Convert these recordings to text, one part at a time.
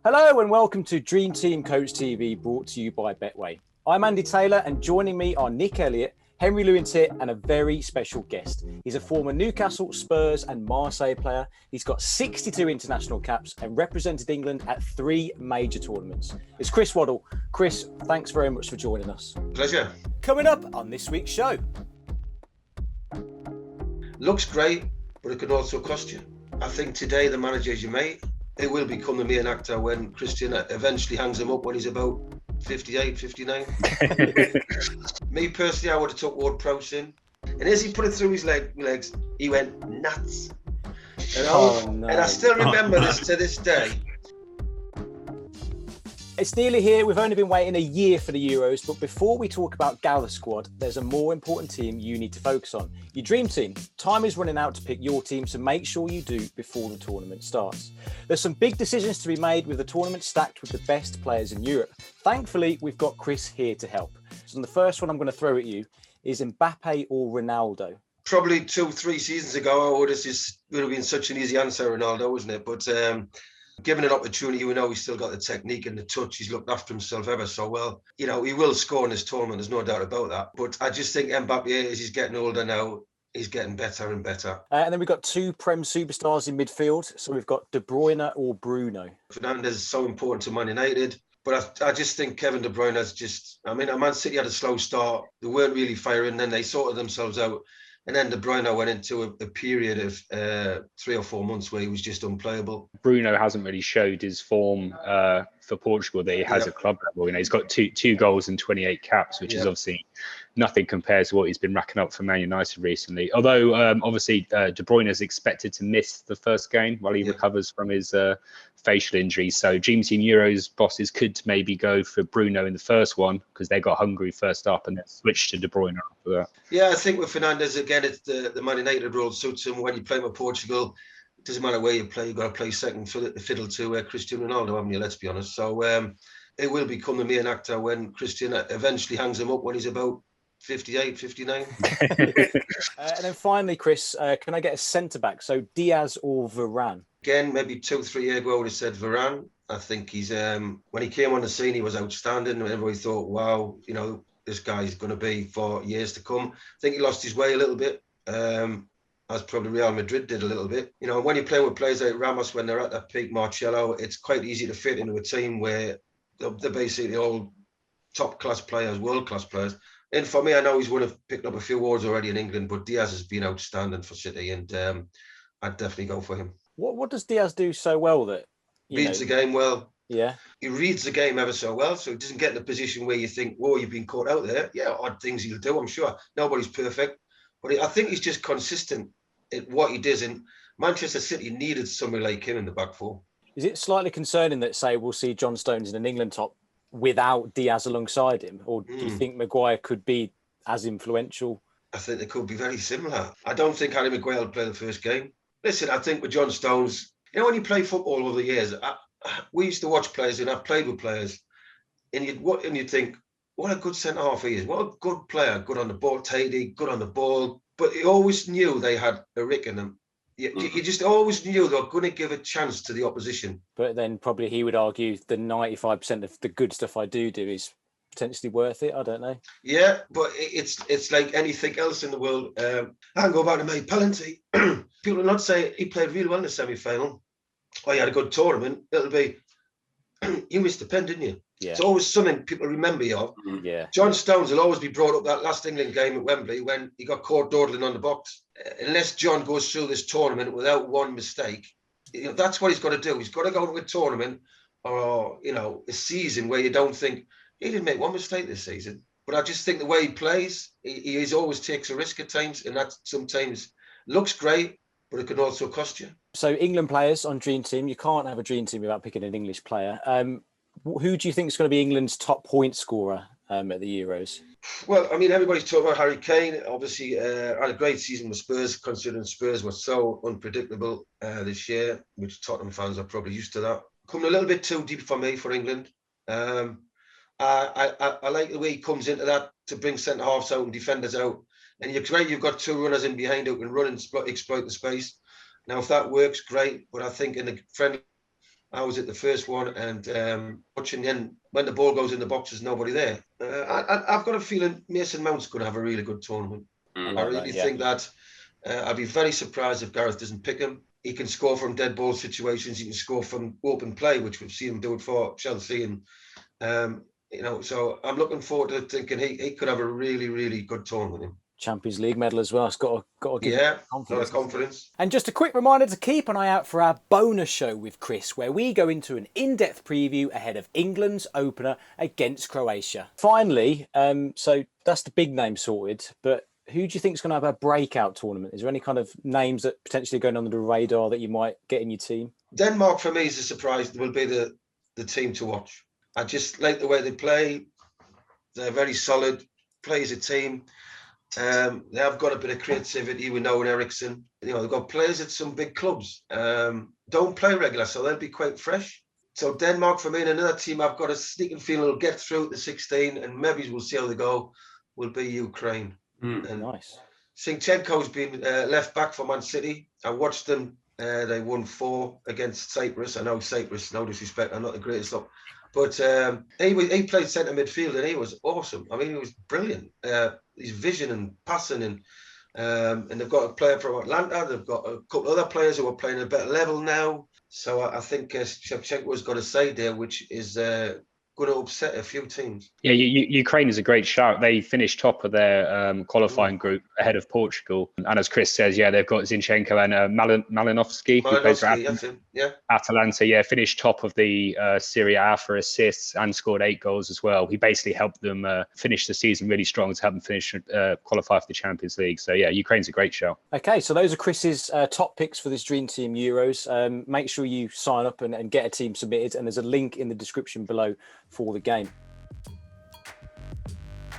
Hello and welcome to Dream Team Coach TV, brought to you by Betway. I'm Andy Taylor, and joining me are Nick Elliott, Henry Lewin-Tit, and a very special guest. He's a former Newcastle, Spurs and Marseille player. He's got 62 international caps and represented England at 3 major tournaments. It's Chris Waddle. Chris, thanks very much for joining us. Pleasure. Coming up on this week's show. Looks great, but it can also cost you. I think today the manager's your mate. It will become the main actor when Christian eventually hangs him up when he's about 58, 59. Me personally, I would have took Ward-Prowse in. And as he put it through his legs, he went nuts. And I still remember this to this day. It's nearly here. We've only been waiting a year for the Euros, but before we talk about Gazza squad, there's a more important team you need to focus on. Your dream team. Time is running out to pick your team, so make sure you do before the tournament starts. There's some big decisions to be made with the tournament stacked with the best players in Europe. Thankfully, we've got Chris here to help. So the first one I'm going to throw at you is Mbappe or Ronaldo? Probably 2-3 seasons ago, would have been such an easy answer, Ronaldo, wasn't it? But given an opportunity, we know he's still got the technique and the touch. He's looked after himself ever so well. You know, he will score in this tournament. There's no doubt about that. But I just think Mbappe, as he's getting older now, he's getting better and better. And then we've got 2 Prem superstars in midfield. So we've got De Bruyne or Bruno. Fernandes is so important to Man United. But I just think Kevin De Bruyne has Man City had a slow start. They weren't really firing. Then they sorted themselves out. And then De Bruyne went into a period of 3 or 4 months where he was just unplayable. Bruno hasn't really showed his form for Portugal that he has at club level. You know, he's got two goals and 28 caps, which is obviously nothing compared to what he's been racking up for Man United recently. Although obviously De Bruyne is expected to miss the first game while he recovers from his facial injury. So Dream Team Euros bosses could maybe go for Bruno in the first one because they got Hungary first up and then switch to De Bruyne after that. Yeah, I think with Fernandes, again, it's the Man United role suits him. When you play with Portugal, it doesn't matter where you play, you've got to play second fiddle to Cristiano Ronaldo, haven't you? Let's be honest. So it will become the main actor when Christian eventually hangs him up when he's about 58, 59. And then finally, Chris, can I get a centre-back? So Diaz or Varane? Again, maybe 2-3 years ago, I would have said Varane. I think he's when he came on the scene, he was outstanding. And everybody thought, wow, you know, this guy's going to be for years to come. I think he lost his way a little bit, as probably Real Madrid did a little bit. You know, when you're playing with players like Ramos, when they're at that peak, Marcelo, it's quite easy to fit into a team where they're basically all top-class players, world-class players. And for me, I know he's picked up a few awards already in England, but Diaz has been outstanding for City, and I'd definitely go for him. What does Diaz do so well that reads the game well? Yeah, he reads the game ever so well, so he doesn't get in a position where you think, "Whoa, you've been caught out there." Yeah, odd things he'll do. I'm sure nobody's perfect, but I think he's just consistent at what he does. And Manchester City needed somebody like him in the back four. Is it slightly concerning that, say, we'll see John Stones in an England top without Diaz alongside him, or do you think Maguire could be as influential? I think they could be very similar. I don't think Harry Maguire will play the first game. Listen, I think with John Stones, you know, when you play football over the years, we used to watch players, and I've played with players, and you'd think, what a good centre half he is. What a good player, good on the ball, tidy, good on the ball. But you always knew they had a rick in them. You just always knew they were going to give a chance to the opposition. But then probably he would argue the 95% of the good stuff I do is potentially worth it. I don't know. Yeah, but it's like anything else in the world. I can go back to Mike Pelletier. People will not say he played really well in the semi-final. Oh, he had a good tournament. It'll be, you missed the pen, didn't you? Yeah. It's always something people remember you of. Yeah. John Stones will always be brought up that last England game at Wembley when he got caught dawdling on the box. Unless John goes through this tournament without one mistake, you know, that's what he's got to do. He's got to go to a tournament or, you know, a season where you don't think, he didn't make one mistake this season. But I just think the way he plays, he always takes a risk at times, and that sometimes looks great, but it can also cost you. So England players on Dream Team, you can't have a Dream Team without picking an English player. Who do you think is going to be England's top point scorer at the Euros? Well, I mean, everybody's talking about Harry Kane. Obviously, had a great season with Spurs, considering Spurs were so unpredictable this year, which Tottenham fans are probably used to that. Coming a little bit too deep for me for England. I like the way he comes into that to bring centre-halves out and defenders out. And you're great, you've got 2 runners in behind who can run and exploit the space. Now, if that works, great. But I think in the friendly I was at the first one, and watching then when the ball goes in the box, there's nobody there. I've got a feeling Mason Mount's going to have a really good tournament. I really think that. I'd be very surprised if Gareth doesn't pick him. He can score from dead ball situations. He can score from open play, which we've seen him do it for Chelsea. And, so I'm looking forward to thinking he could have a really, really good tournament with him. Champions League medal as well. It's got to give a lot of confidence. And just a quick reminder to keep an eye out for our bonus show with Chris, where we go into an in-depth preview ahead of England's opener against Croatia. Finally, so that's the big name sorted, but who do you think is going to have a breakout tournament? Is there any kind of names that potentially are going under the radar that you might get in your team? Denmark, for me, is a surprise. Will be the team to watch. I just like the way they play. They're very solid, play as a team. They have got a bit of creativity with Noah Eriksson. They've got players at some big clubs. Don't play regular, so they'll be quite fresh. So Denmark, for me, and another team I've got a sneaking feeling will get through the 16, and maybe we'll see how they go, will be Ukraine. Nice. Zinchenko's been left back for Man City. I watched them. They won 4 against Cyprus. I know Cyprus, no disrespect, I'm not the greatest up. But he played centre midfield and he was awesome. I mean, he was brilliant. His vision and passing, and they've got a player from Atlanta. They've got a couple other players who are playing at a better level now. So I think Shevchenko's got a side there, which is going to upset a few teams. Yeah, Ukraine is a great shout. They finished top of their qualifying group ahead of Portugal. And as Chris says, they've got Zinchenko and Malinovsky, who plays for Atalanta. Yeah, finished top of the Serie A for assists and scored 8 goals as well. He basically helped them finish the season really strong to help them finish qualify for the Champions League. So Ukraine's a great show. Okay, so those are Chris's top picks for this Dream Team Euros. Make sure you sign up and get a team submitted. And there's a link in the description below for the game.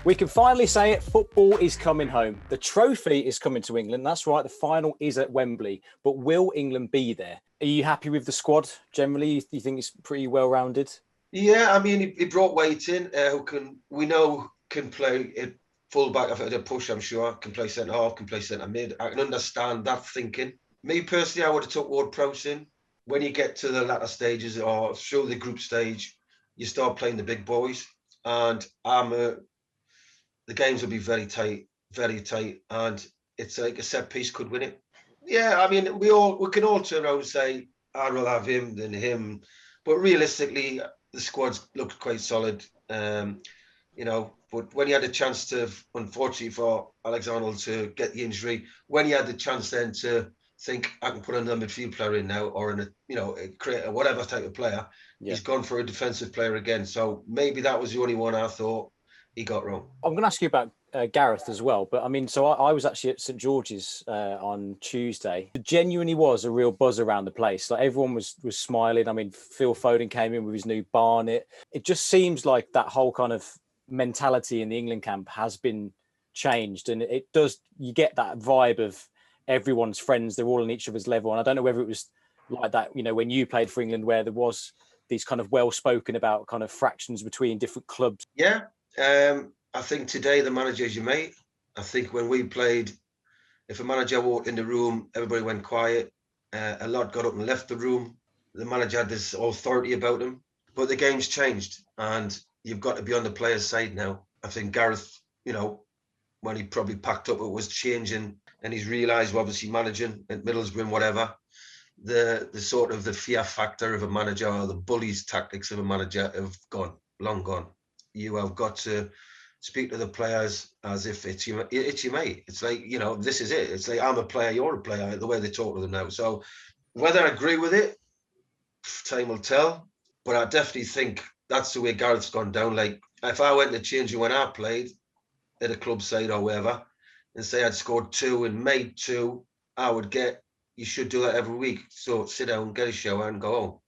We can finally say it, football is coming home. The trophy is coming to England. That's right, the final is at Wembley. But will England be there? Are you happy with the squad generally? Do you think it's pretty well-rounded? Yeah, I mean, he brought Waite in, who can play at full-back at a push, I'm sure. Can play centre-half, can play centre-mid. I can understand that thinking. Me, personally, I would have took Ward-Prowse in. When you get to the latter stages or through the group stage, you start playing the big boys, and the games will be very tight, and it's like a set piece could win it. Yeah, I mean, we can all turn around and say I'd rather have him than him, but realistically, the squad's looked quite solid. But when he had a chance to, unfortunately for Alexander to get the injury, when he had the chance then to think I can put another midfield player in now, or create a whatever type of player. Yeah. He's gone for a defensive player again. So maybe that was the only one I thought he got wrong. I'm going to ask you about Gareth as well. But I mean, so I was actually at St George's on Tuesday. It genuinely was a real buzz around the place. Like everyone was smiling. I mean, Phil Foden came in with his new Barnet. It just seems like that whole kind of mentality in the England camp has been changed. And it does, you get that vibe of everyone's friends. They're all on each other's level. And I don't know whether it was like that, when you played for England, where there was these kind of well-spoken about kind of fractions between different clubs. Yeah. I think today the manager's your mate. I think when we played, if a manager walked in the room, everybody went quiet. A lot got up and left the room. The manager had this authority about him. But the game's changed, and you've got to be on the player's side now. I think Gareth, when he probably packed up, it was changing, and he's realised, obviously managing at Middlesbrough and whatever, the sort of the fear factor of a manager or the bullies tactics of a manager have gone, long gone. You have got to speak to the players as if it's your mate. It's like, this is it. It's like, I'm a player, you're a player, the way they talk to them now. So whether I agree with it, time will tell. But I definitely think that's the way Gareth's gone down. Like, if I went to change when I played at a club side or wherever, and say I'd scored 2 and made 2, I would get, you should do that every week. So sit down, get a shower and go home.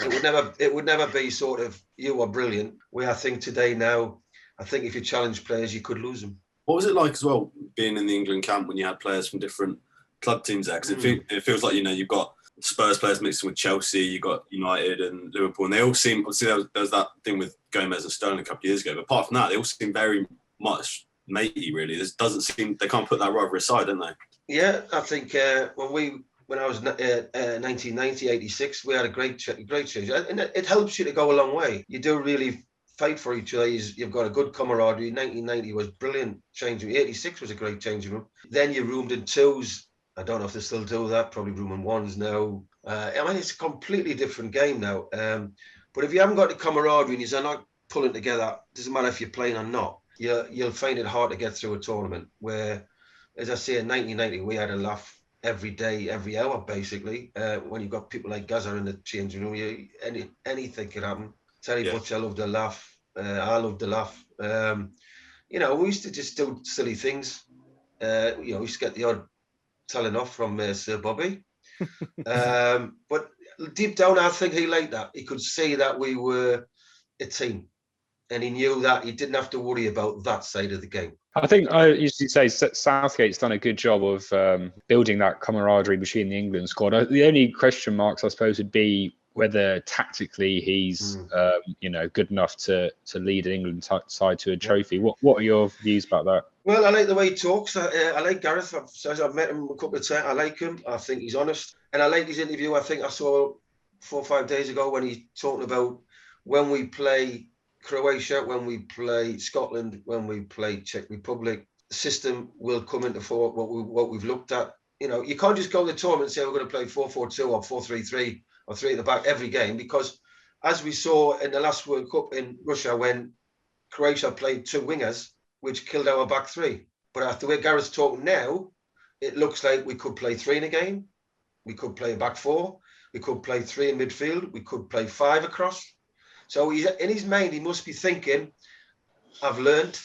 It would never be sort of, you are brilliant. Where I think today now, I think if you challenge players, you could lose them. What was it like as well, being in the England camp when you had players from different club teams there? Because it feels like, you've got Spurs players mixed with Chelsea, you've got United and Liverpool, and they all seem, obviously there was that thing with Gomez and Sterling a couple of years ago, but apart from that, they all seem very much matey, really. This doesn't seem, they can't put that rivalry aside, don't they? Yeah, I think when when I was 1990, 86, we had a great change. And it helps you to go a long way. You do really fight for each other. You've got a good camaraderie. 1990 was brilliant changing room. 86 was a great changing room. Then you roomed in twos. I don't know if they still do that. Probably room in ones now. I mean, it's a completely different game now. But if you haven't got the camaraderie and you're not pulling together, it doesn't matter if you're playing or not. You'll find it hard to get through a tournament where, as I say, in 1990, we had a laugh every day, every hour, basically. When you've got people like Gazza in the changing room, anything can happen. Terry Butcher loved a laugh. I loved a laugh. We used to just do silly things. We used to get the odd telling off from Sir Bobby. But deep down, I think he liked that. He could see that we were a team. And he knew that he didn't have to worry about that side of the game. I think I usually say Southgate's done a good job of building that camaraderie between the England squad. The only question marks, I suppose, would be whether tactically he's good enough to lead an England side to a trophy. What are your views about that? Well, I like the way he talks. I like Gareth. I've met him a couple of times. I like him. I think he's honest. And I like his interview. I think I saw 4 or 5 days ago when he's talking about when we play Croatia, when we play Scotland, when we play Czech Republic, the system will come into what we've looked at. You can't just go to the tournament and say we're going to play 4-4-2 or 4-3-3 or 3 at the back every game, because as we saw in the last World Cup in Russia when Croatia played 2 wingers, which killed our back 3. But after the way Gareth's talking now, it looks like we could play 3 in a game. We could play a back 4. We could play 3 in midfield. We could play 5 across. So in his mind, he must be thinking, I've learned.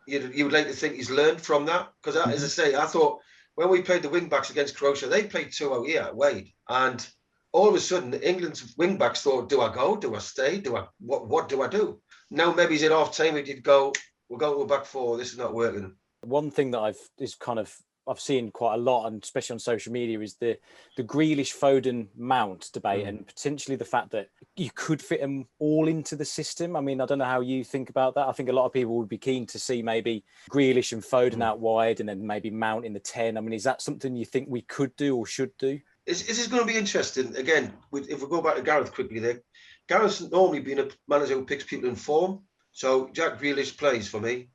You would like to think he's learned from that. Because as I say, I thought when we played the wing-backs against Croatia, they played 2 out here, Wade. And all of a sudden, England's wing-backs thought, do I go? Do I stay? What do I do? Now maybe he's at half-time, he did go, we'll go to a back 4. This is not working. One thing that I've seen quite a lot, and especially on social media, is the Grealish, Foden, Mount debate, and potentially the fact that you could fit them all into the system. I mean, I don't know how you think about that. I think a lot of people would be keen to see maybe Grealish and Foden out wide, and then maybe Mount in the 10. I mean, is that something you think we could do or should do? This is going to be interesting. Again, if we go back to Gareth quickly there, Gareth's normally been a manager who picks people in form. So Jack Grealish plays for me.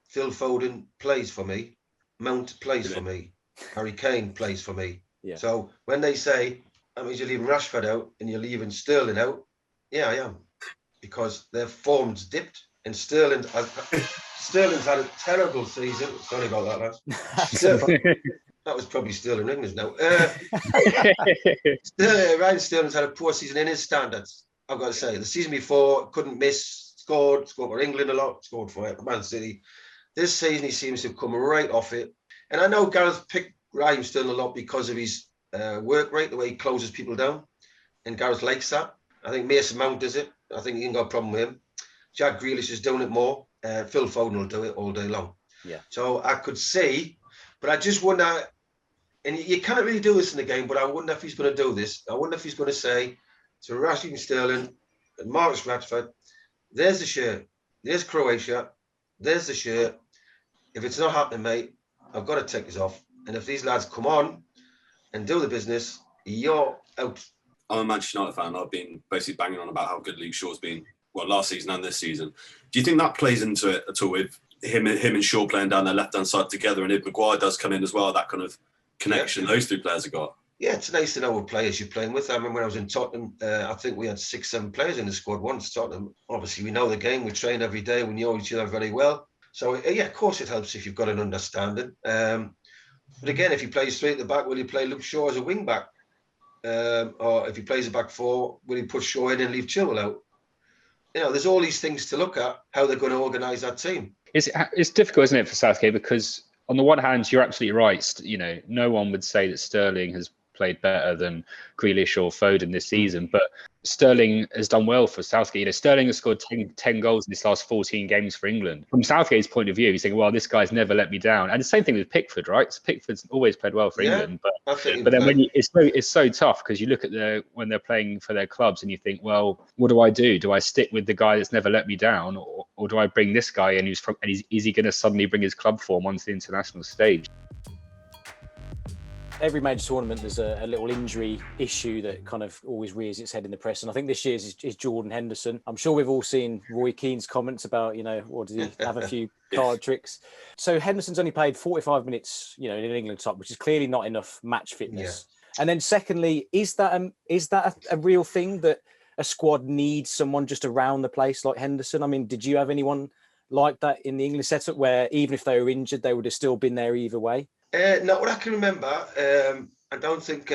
Phil Foden plays for me. Mount plays for me. Harry Kane plays for me. Yeah. So when they say, that means you're leaving Rashford out and you're leaving Sterling out, yeah, I am. Because their form's dipped. And Sterling's had a terrible season. Sorry about that, lads. That was probably Sterling English now. Ryan Sterling's had a poor season in his standards, I've got to say. The season before, couldn't miss, scored for England a lot, scored for Man City. This season, he seems to have come right off it. And I know Gareth picked Raheem Sterling a lot because of his work rate, the way he closes people down. And Gareth likes that. I think Mason Mount does it. I think he ain't got a problem with him. Jack Grealish is doing it more. Phil Foden will do it all day long. Yeah. So I could see, but I just wonder, and you can't really do this in the game, but I wonder if he's going to do this. I wonder if he's going to say to Raheem Sterling and Marcus Rashford, there's the shirt. There's Croatia. There's the shirt. If it's not happening, mate, I've got to take this off. And if these lads come on and do the business, you're out. I'm a Manchester United fan. I've been basically banging on about how good Luke Shaw's been, last season and this season. Do you think that plays into it at all with him and Shaw playing down their left-hand side together, and if Maguire does come in as well, that kind of connection those 3 players have got? Yeah, it's nice to know what players you're playing with. I remember when I was in Tottenham, I think we had 6-7 players in the squad once, Tottenham. Obviously, we know the game. We train every day. We know each other very well. So, yeah, of course it helps if you've got an understanding. But again, if he plays 3 at the back, will he play Luke Shaw as a wing-back? Or if he plays a back 4, will he put Shaw in and leave Chilwell out? There's all these things to look at, how they're going to organise that team. It's difficult, isn't it, for Southgate? Because on the one hand, you're absolutely right. No one would say that Sterling has played better than Grealish or Foden this season, but Sterling has done well for Southgate. Sterling has scored 10 goals in his last 14 games for England. From Southgate's point of view, he's saying, well, this guy's never let me down. And the same thing with Pickford, right? So Pickford's always played well for England, but then when it's so tough, because you look at when they're playing for their clubs and you think, well, what do I do? Do I stick with the guy that's never let me down, or do I bring this guy in is he going to suddenly bring his club form onto the international stage? every major tournament, there's a little injury issue that kind of always rears its head in the press. And I think this year's is Jordan Henderson. I'm sure we've all seen Roy Keane's comments about, what does he have a few card tricks? So Henderson's only played 45 minutes, in an England top, which is clearly not enough match fitness. Yeah. And then secondly, is that a real thing that a squad needs someone just around the place like Henderson? I mean, did you have anyone like that in the England setup where even if they were injured, they would have still been there either way? Not what I can remember. I don't think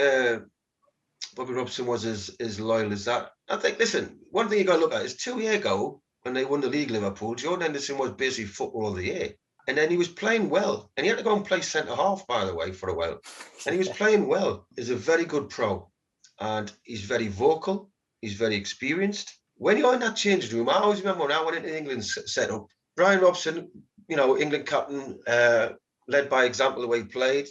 Bobby Robson was as loyal as that. I think, listen, one thing you got to look at is 2 years ago when they won the league, Liverpool, Jordan Henderson was basically football of the year. And then he was playing well. And he had to go and play centre-half, by the way, for a while. And he was playing well. He's a very good pro. And he's very vocal. He's very experienced. When you're in that changing room, I always remember when I went into England's setup, Brian Robson, England captain, led by example the way he played,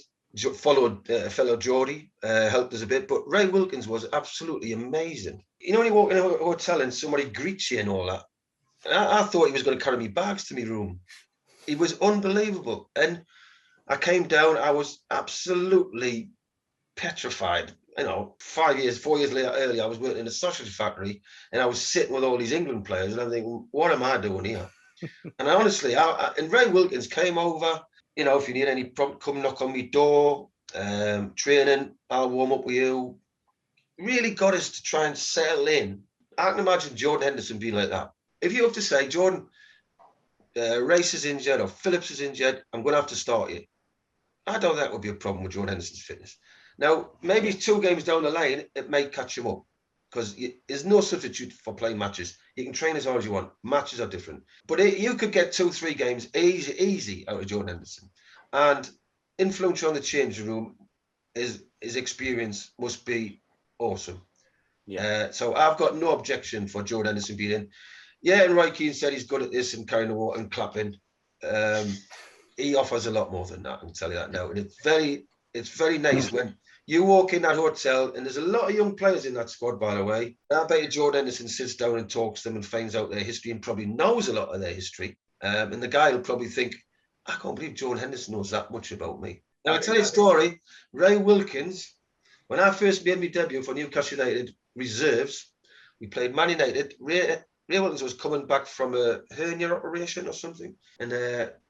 followed fellow Geordie, helped us a bit. But Ray Wilkins was absolutely amazing. When you walk in a hotel and somebody greets you and all that, I thought he was going to carry me bags to my room. He was unbelievable. And I came down, I was absolutely petrified. 4 years earlier, I was working in a sausage factory and I was sitting with all these England players and I'm thinking, what am I doing here? And honestly, and Ray Wilkins came over, if you need any problem, come knock on my door, training, I'll warm up with you. Really got us to try and settle in. I can imagine Jordan Henderson being like that. If you have to say, Jordan, Race is injured or Phillips is injured, I'm going to have to start you. I don't think that would be a problem with Jordan Henderson's fitness. Now, maybe 2 games down the line, it may catch him up because there's no substitute for playing matches. You can train as hard as you want. Matches are different. But you could get 2-3 games easy out of Jordan Henderson. And influence on the changing room, his experience must be awesome. Yeah. So I've got no objection for Jordan Henderson being in. Yeah, and Roy Keane said he's good at this and carrying the water and clapping. He offers a lot more than that, I can tell you that now. And it's very nice when you walk in that hotel, and there's a lot of young players in that squad, by the way. I bet you Jordan Henderson sits down and talks to them and finds out their history and probably knows a lot of their history. And the guy will probably think, I can't believe Jordan Henderson knows that much about me. Now, I'll tell you a story. Ray Wilkins, when I first made my debut for Newcastle United reserves, we played Man United. Ray Wilkins was coming back from a hernia operation or something. And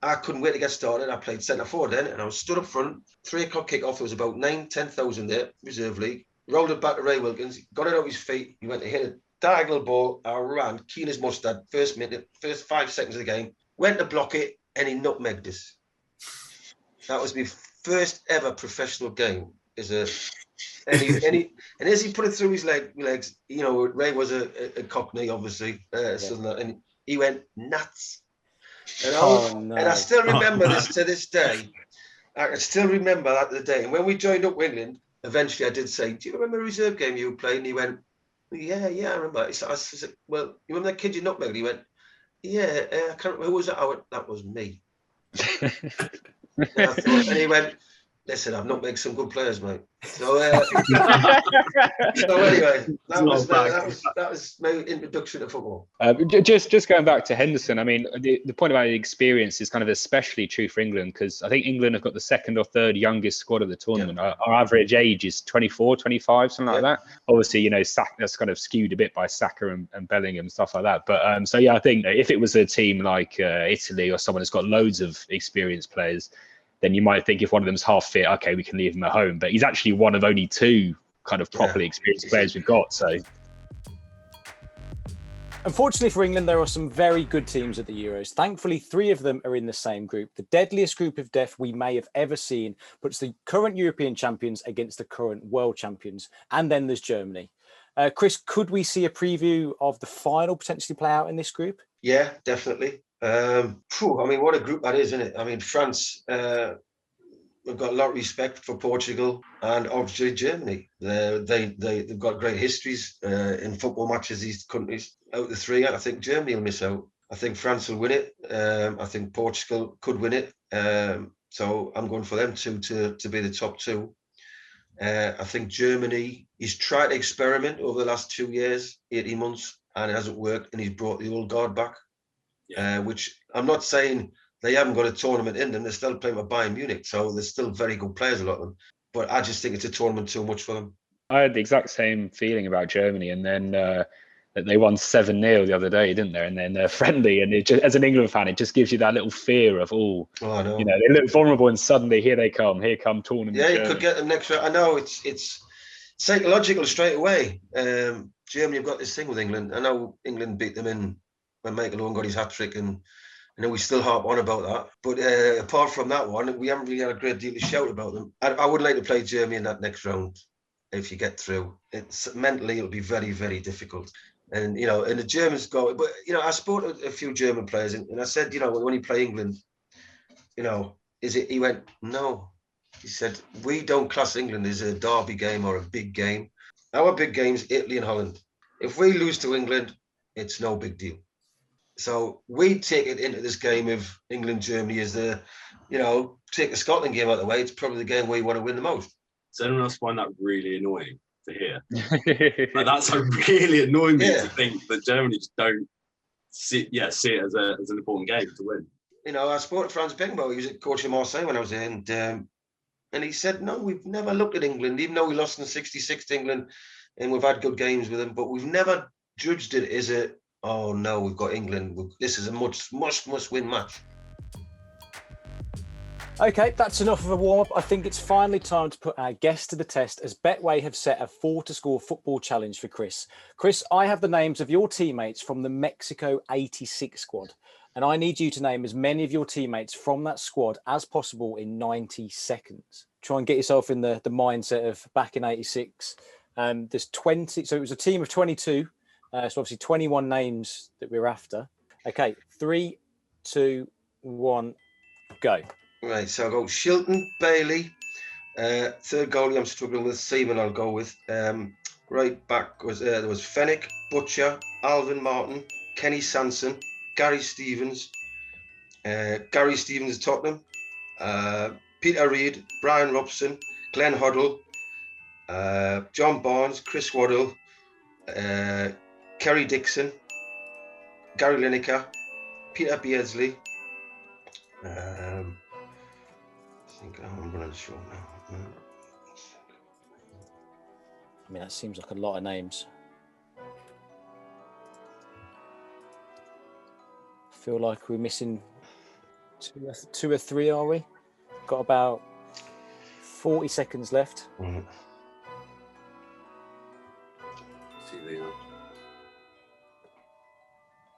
I couldn't wait to get started. I played centre forward then, and I was stood up front. 3 o'clock kick-off. There was about 10,000 there, reserve league. Rolled it back to Ray Wilkins. Got it off his feet. He went to hit a diagonal ball. I ran, keen as mustard. First 5 seconds of the game. Went to block it, and he nutmegged us. That was my first ever professional game. And as he put it through his legs, Ray was a Cockney, obviously, and he went nuts. And I still remember this to this day. I can still remember that the day. And when we joined up with England, eventually I did say, "Do you remember the reserve game you played?" And he went, "Yeah, I remember." I said, "Well, you remember that kid you nutmegged?" He went, "Yeah, I can't remember. Who was that?" I went, "That was me." And he went, "Listen, I've nutmegged some good players, mate." So anyway, that was my introduction to football. Just going back to Henderson, I mean, the point about the experience is kind of especially true for England because I think England have got the 2nd or 3rd youngest squad of the tournament. Yeah. Our average age is 24, 25, something like that. Obviously, that's kind of skewed a bit by Saka and Bellingham and stuff like that. But I think if it was a team like Italy or someone that's got loads of experienced players, then you might think if one of them's half fit, okay, we can leave him at home. But he's actually one of only 2 kind of properly experienced players we've got. So, unfortunately for England, there are some very good teams at the Euros. Thankfully, 3 of them are in the same group. The deadliest group of death we may have ever seen puts the current European champions against the current world champions. And then there's Germany. Chris, could we see a preview of the final potentially play out in this group? Yeah, definitely. What a group that is, isn't it? I mean, France, we've got a lot of respect for Portugal and obviously Germany. They've got great histories in football matches, these countries. Out of the 3, I think Germany will miss out. I think France will win it. I think Portugal could win it. So I'm going for them to be the top 2. I think Germany, he's tried to experiment over the last 2 years, 18 months, and it hasn't worked, and he's brought the old guard back. Which I'm not saying they haven't got a tournament in them. They're still playing with Bayern Munich, so there's still very good players, a lot of them. But I just think it's a tournament too much for them. I had the exact same feeling about Germany, and then that they won 7-0 the other day, didn't they? And then they're friendly, and it just, as an England fan, it just gives you that little fear of, I know. they look vulnerable, and suddenly here come tournament. Yeah, you could get them next round. I know it's psychological straight away. Germany have got this thing with England. I know England beat them in when Michael Owen got his hat-trick, and we still harp on about that. But apart from that one, we haven't really had a great deal to shout about them. I would like to play Germany in that next round if you get through. It's mentally, it'll be very, very difficult. And, and the Germans go, but, I spoke to a few German players, and I said, when you play England, he went, no. He said, we don't class England as a derby game or a big game. Our big game's Italy and Holland. If we lose to England, it's no big deal. So we take it into this game of England-Germany as take the Scotland game out of the way. It's probably the game where you want to win the most. Does anyone else find that really annoying to hear? That's really annoying me to think that Germany just don't see it as an important game to win. I spoke to Franz Beckenbauer. He was at coach in Marseille when I was there, and he said, no, we've never looked at England, even though we lost in '66 to England, and we've had good games with them, but we've never judged it as oh no, we've got England. This is a must-win match. Okay, that's enough of a warm-up. I think it's finally time to put our guests to the test, as Betway have set a 4-to-score football challenge for Chris. Chris, I have the names of your teammates from the Mexico 86 squad, and I need you to name as many of your teammates from that squad as possible in 90 seconds. Try and get yourself in the mindset of back in 86. There's 20, so it was a team of 22, so obviously 21 names that we're after. Okay, 3, 2, 1, go. Right, so I'll go Shilton, Bailey. Third goalie I'm struggling with. Seaman I'll go with. Right back was there was Fenwick, Butcher, Alvin Martin, Kenny Sanson, Gary Stevens. Gary Stevens at Tottenham. Peter Reid, Brian Robson, Glenn Hoddle, John Barnes, Chris Waddle, Kerry Dixon, Gary Lineker, Peter Beardsley. I think I'm running short now. I mean, that seems like a lot of names. I feel like we're missing two or three, are we? Got about 40 seconds left. Mm.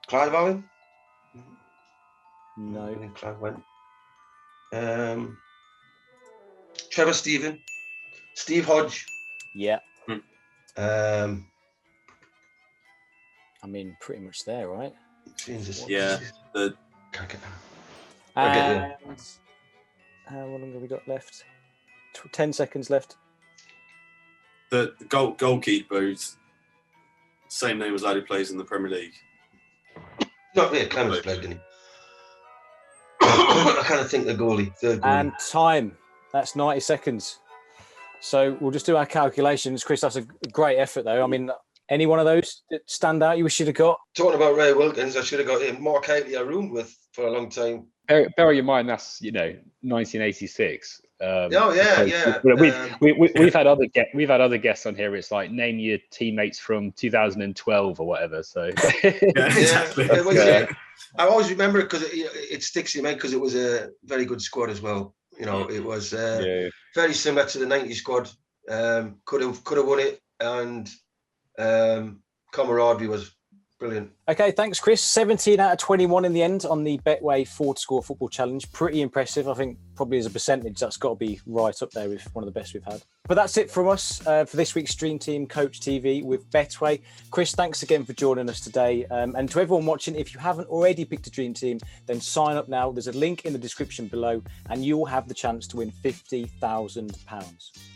Clive Owen? No. I think Clive went. Trevor Stephen, Steve Hodge. Yeah. I mean, pretty much there, right? Jesus. Yeah. Can't get that. And how long have we got left? 10 seconds left. The goalkeeper, who's same name as lad who plays in the Premier League. Not really. Clemens played, didn't he? I kind of think the goalie, third goalie. And time. That's 90 seconds. So we'll just do our calculations. Chris, that's a great effort, though. I mean, any one of those that stand out you should have got? Talking about Ray Wilkins, I should have got him. Mark Haley I roomed with for a long time. Bear in mind, that's 1986. Yeah. We've had other guests on here. It's like name your teammates from 2012 or whatever. So exactly. I always remember it because it sticks in my head because it was a very good squad as well. It was very similar to the 90s squad. Could have won it, and camaraderie was brilliant. Okay, thanks, Chris. 17 out of 21 in the end on the Betway 4-to-score football challenge. Pretty impressive. I think probably as a percentage, that's got to be right up there with one of the best we've had. But that's it from us for this week's Stream Team Coach TV with Betway. Chris, thanks again for joining us today. And to everyone watching, if you haven't already picked a Dream Team, then sign up now. There's a link in the description below and you'll have the chance to win £50,000.